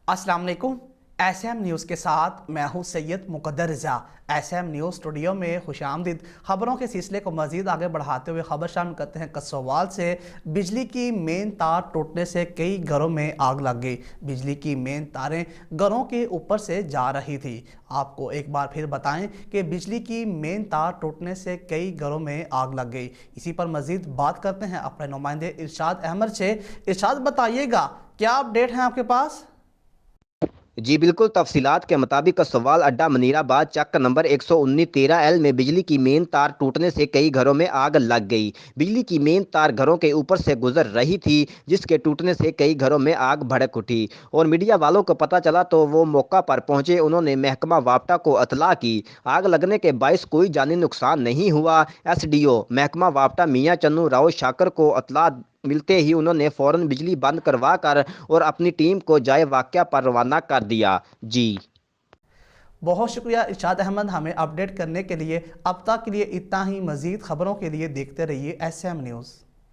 अस्सलाम वालेकुम। SM news के साथ मैं हूं सैयद मुकद्दर रज़ा। SM न्यूज़ स्टूडियो में खुशामदीद। खबरों के सिलसिले को मज़ीद आगे बढ़ाते हुए खबर शामिल करते हैं कसोवाल से। बिजली की मेन तार टूटने से कई घरों में आग लग गई। बिजली की मेन तारें घरों के ऊपर से जा रही थी। आपको एक बार फिर बताएं कि बिजली की मेन तार टूटने से कई घरों में आग लग गई। इसी पर मज़ीद बात करते हैं अपने नुमाइंदे इरशाद अहमद से। इरशाद, बताइएगा क्या अपडेट है आपके पास? जी बिल्कुल, तफसीलात के मुताबिक कसोवाल अड्डा मनीराबाद चक नंबर 119-13L में बिजली की मेन तार टूटने से कई घरों में आग लग गई। बिजली की मेन तार घरों के ऊपर से गुजर रही थी, जिसके टूटने से कई घरों में आग भड़क उठी और मीडिया वालों को पता चला तो वो मौका पर पहुंचे। उन्होंने महकमा वापटा को इत्तला की। आग लगने के बायस कोई जानी नुकसान नहीं हुआ। SDO महकमा वापटा मियां चन्नू राव शाकर को इत्तला मिलते ही उन्होंने फौरन बिजली बंद करवा कर और अपनी टीम को जाए वाक़या पर रवाना कर दिया। जी बहुत शुक्रिया इरशाद अहमद, हमें अपडेट करने के लिए। अब तक के लिए इतना ही। मज़ीद खबरों के लिए देखते रहिए SM न्यूज़।